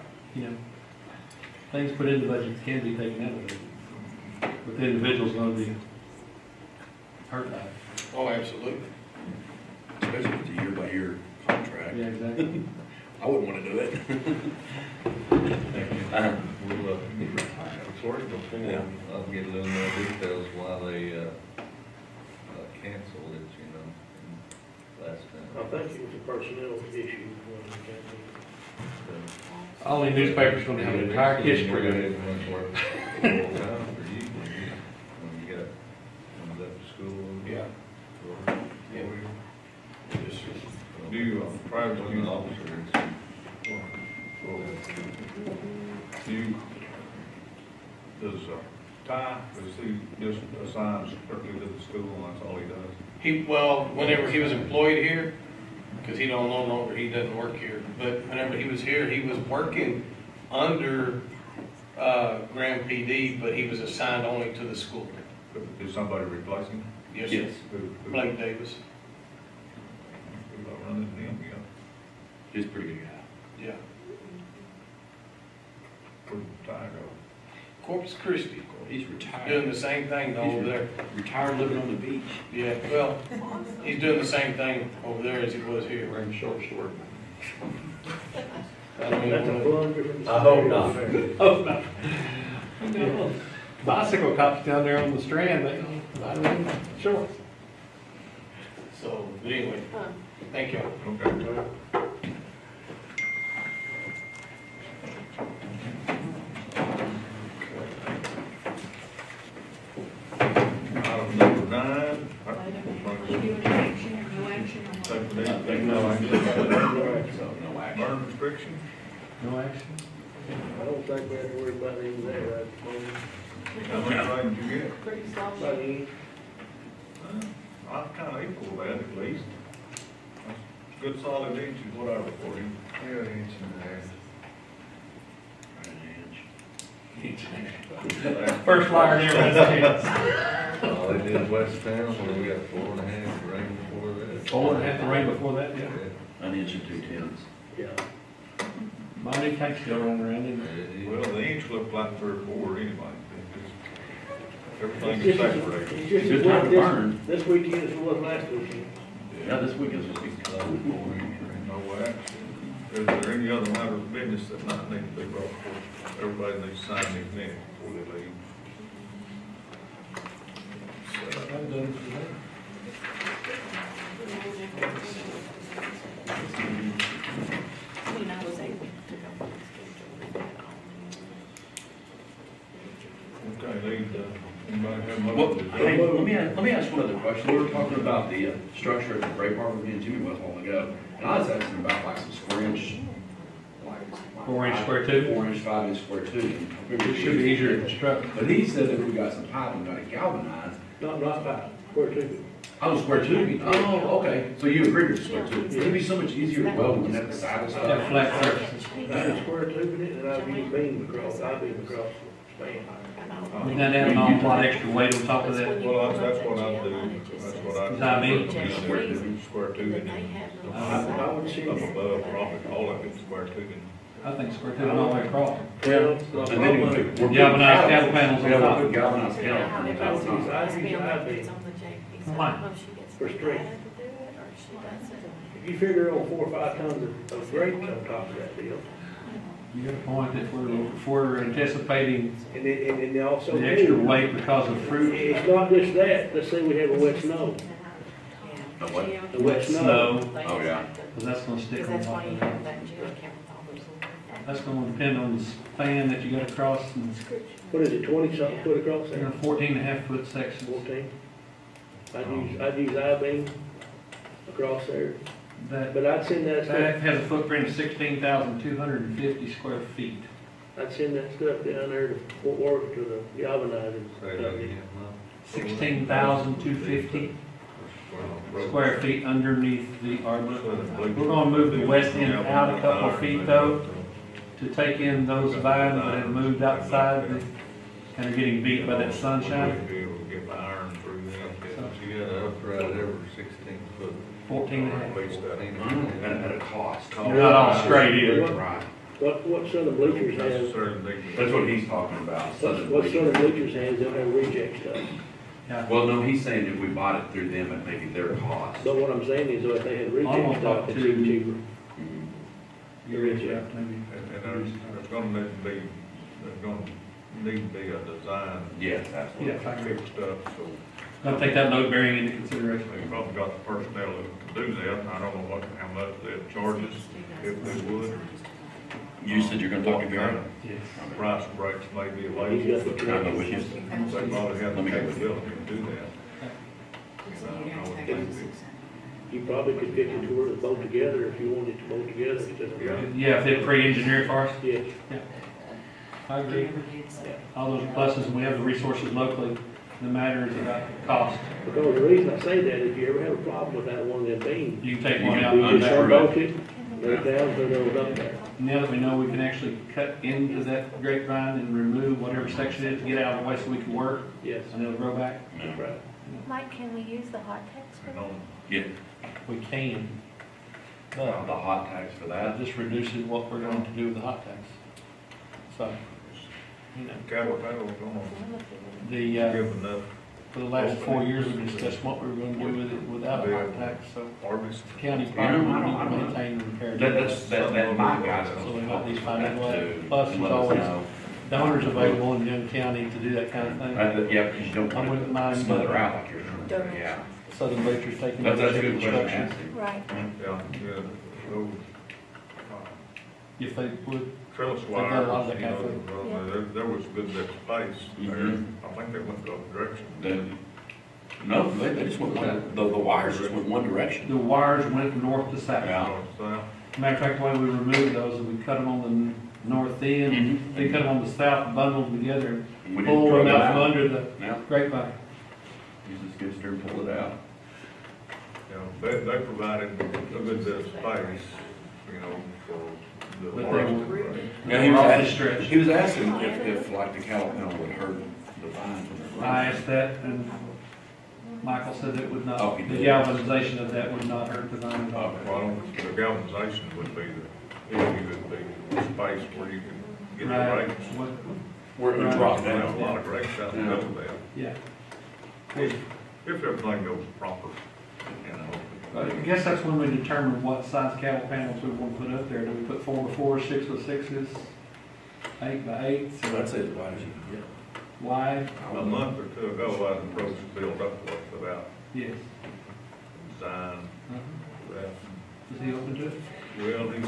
Things put in the budget can be taken out of it. But the individual's going to be hurt by it. Oh, absolutely. Especially if it's a year-by-year contract. Yeah, exactly. I wouldn't want to do it. We'll, before, I'll get a little more details why they, canceled it, last I time. think it was a personnel issue. Only newspaper's going to have an entire history. When you got, comes up to school. Yeah. Do you, Travis, do you, Officers. does Ty, does he just assign strictly to the school and that's all he does? Whenever he was employed here, because he no longer, he doesn't work here, but whenever he was here, he was working under, Graham PD, but he was assigned only to the school. Is somebody replacing him? Yes, Yes. Who Blake Davis, running him, yeah? He's a pretty good guy. yeah. Where'd Ty go? Corpus Christi, He's retired. doing the same thing over there. Retired living on the beach. Yeah, well, he's doing the same thing over there as he was here. Wearing short short. I don't That's a even, plunger from. I hope not. Oh, no. Bicycle cops down there on the Strand, I mean, sure. so, but anyway, thank you. Okay. Item number 9. Take the next thing. No action. So, no action. Burn restriction. No action? I don't think we have to worry about any of that right How many rains you get? Pretty slow. now. About any, I'm kind of equal to that at least. Good solid inch is what I report him. Yeah, inch and a half. First flyer never has a chance. All they did West Town, where we got 4.5 rain before that. 4.5 the rain before that, yeah. An inch and 2/10. yeah. My new tank's still running around, isn't it? Well, the inch looked like 3 or 4 anyway. Everything It's is just- saturated. it's just Good as time to wet burn. this weekend as it was last weekend. Yeah, this week is a week. No action. Is there any other matter of business that might need to be brought forth? Everybody needs to sign these minutes before they leave. So, I'm done for that. I mean, I was able to go. Okay, anybody have a Well, motion? hey, let me ask one other question. We were talking about the structure of the Gray Park with me and Jimmy was a while ago. And I was asking about like some square inch, like. 4 inch square tube? 4 inch, 5 inch square tube. It should be easier to construct. But he said that if we got some pipe and got it galvanized. Not about square tube. Oh, square tubing. Oh, okay. So you agree with square tubing? It'd be so much easier to weld when that saddle Have stuff. flat surfaces. I square tube in it, and I've used beam across, I-beam across the span. We've done that and a lot extra weight on top of that. Well, that's what I do. That's what I do. Is that me? Square tubing. I would see. Up above, probably all of it's square tubing. I think square tube all the way across. Well, And then we're putting Galvanized cattle panels on Yeah, we'll top. put galvanized cattle panels I on would top. use I-beam Why? for strength. If you figure on 4 or 5 tons of grate on top of that deal, You got a point that if we're anticipating and then also. the extra weight because of fruit. It's not just that, let's say we have a wet snow, The what? a wet snow. Oh, yeah. Because that's gonna stick Because on that's top why you of have that. that jail account with all those little. That's gonna depend on the span that you got across and What is it, 20 something foot across in there? a 14.5 foot section. 14? I'd use I-beam across there, That, but I'd send that that stuff, has a footprint of 16,250 square feet. I'd send that stuff down there to Fort Worth to the galvanizing. Say that again, 16,250 square feet underneath the arbor. We're gonna move the west end out a couple of feet though, to take in those vines that have moved outside and are getting beat by that sunshine. Be able to get the iron through them. You gotta upright every 16 foot. 14.5. At least that. At a cost. They're not all straight either. Right. What Southern Bleachers has, Necessarily. That's what he's talking about. what Southern Bleachers has, they'll have reject stuff. Well, no, he's saying if we bought it through them, it'd make it their cost. But what I'm saying is, though, if they had I'm reject gonna stuff, talk it's to- even cheaper. You're right, yeah, maybe. And there's gonna need to be, there's gonna need to be a design. Yes, absolutely. Yeah, I agree. Fixed up, so I'll take that load bearing into consideration. they probably got the personnel to do that. I don't know how much they'll charge us, if they would. You said you're gonna talk to Gary? Yes. Price breaks may be He's available. got the Can I go with you? They probably have the capability to do that. I would think You probably could pick a tour to both together if you wanted to both together instead of. Yeah. Yeah, if they pre-engineer for us. Yes. I agree. All those pluses, and we have the resources locally. The matter is about cost. Because the reason I say that, if you ever have a problem with that one of them beams, You can take one out. you and just put that. unbolt it, let it down, so they'll up there. Now that we know we can actually cut into that grapevine and remove whatever section it is to get out of the way so we can work, Yes, and it'll grow back. that's right. Mike, can we use the hot tax for And that? on Yeah, We can. the hot tax for That that. just reduces what we're going to do with the hot tax. So, you know, Cattle panel's gonna the, give enough for the last 4 years, we discussed what we were gonna do with it without a heart tax, so harvest. the county You probably know, I would don't- need I to don't- maintain and repair. That my guys. So we might need to find out what, plus there's always donors available in Young County to do that kind of thing. Yeah, because you don't I wouldn't mind, smother out like you're doing, Donors. yeah. Southern Bleachers taking That's a ownership good of question to construction. ask him. Right. Yeah, yeah, those, If they would, trellis They've got a lot of wires, that you kind of know, there was good bit of space there. Mhm. I think they went the other direction. No, they just went one, the wires just went one direction. the wires went north to south. Yeah. So, Matter of fact, the way we removed those, is we cut them on the north end, they cut them on the south, bundled them together, We didn't pulled drug them it out from under the Yeah, grapevine. you just get there and pull it out. you know, they provided a good bit of space, you know, for the But they harvest. were- Yeah, he was Off the asking, stretch. he was asking if like the cattle panel would hurt the vines when they're I growing. asked that, and Michael said it would Oh, not, he the did. galvanization of that would not hurt the vine at all. Well, the galvanization would be the issue, would be the space where you can get the Right. grapes. What- Where it would Right. drop There's down. a lot of grapes out in the middle there. Yeah. If everything goes proper, you know. I guess that's when we determine what size cattle panels we want to put up there. Do we put 4x4s, 6x6s, 8x8s, So I'd say as wide as you can get. wide? A month or two ago, I approached Bill Duckworth about Yes. design, Uh-huh. that. Is he open to it? Well, he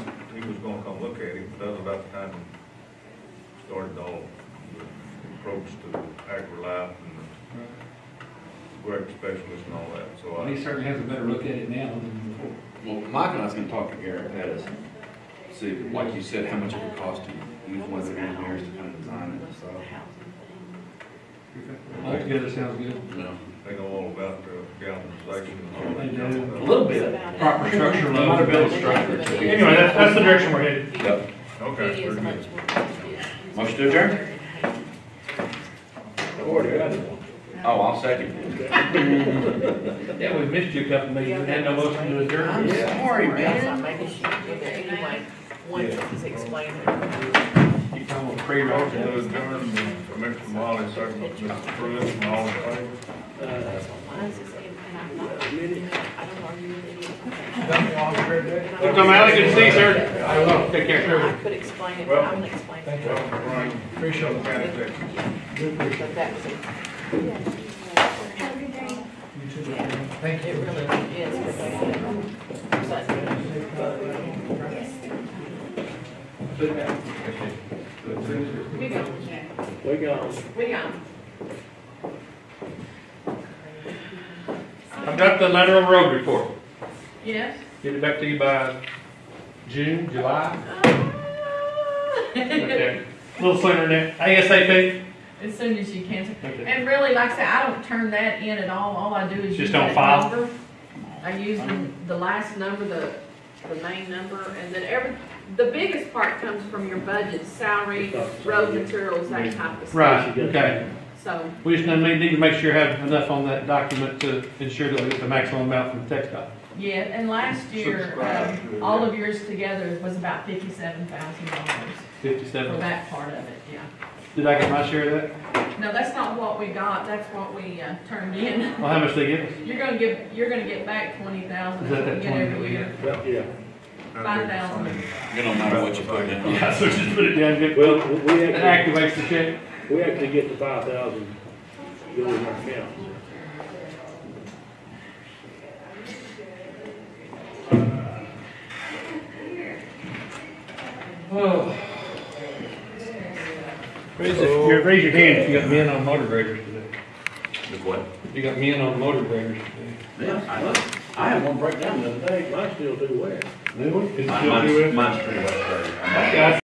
was gonna come look at it, but that was about the time he started all the approach to AgriLife and the grape specialist and all that, so Well, he I. certainly has a better look at it now than before. Well, Mike and I was gonna talk to Garrett Pettis, see, like you said, how much it would cost to use one of their engineers to kind of design it, so. Altogether, sounds good. You know. They know all about the galvanization and all that. They kind do. of A stuff. little bit. Proper structure They might have built a load. structure too. Anyway, that's the direction we're headed. Yep. Okay, It is very much good. more. Motion to adjourn? I've already got it. Oh, I'll second. Yeah, we missed you a couple meetings, we had no motion to adjourn. I'm Yeah. sorry, man. Maybe she did it anyway, once it's explained. You come with pre-roll. Motion to adjourn, Commissioner Wiley, second, Mr. Pruitt, and all in favor? Why is this in, and I'm not, I don't argue with it. Well, Tom Alley, good to see you, sir. I will, take care. I could explain it, but I'm gonna explain it. Well, Brian, Appreciate it. County Executive. But that was it. Thank It you. really is. We go, We got, we go. I've got the lateral road report. Yes? Get it back to you by June, July. Okay. A little sooner than that. ASAP. As soon as you can. Okay. And really, like I said, I don't turn that in at all I do is Just use on that file? number. I use the last number, the main number, and then the biggest part comes from your budget, salary, road materials, that type of stuff. Right, okay. So, We just need to make sure you have enough on that document to ensure that we get the maximum amount from TechDOT. yeah, and last year, all of yours together was about $57,000 for 57. that part of it, yeah. Did I get my share of that? No, that's not what we got, that's what we turned in. Well, how much they give us? You're gonna get back 20,000, Is that that's what we that get 20 every year. yeah. 5,000. It don't matter what you put in. Yeah, so just put it down, get, Well, it activates the check. we actually get the 5,000 going in our account. Oh. Raise your hand if you got men on motor graders today. With what? You got men on motor graders today. Yeah, I had one break down the other day. Mine's still too wet. Is it still doing? Mine's pretty much. Yeah,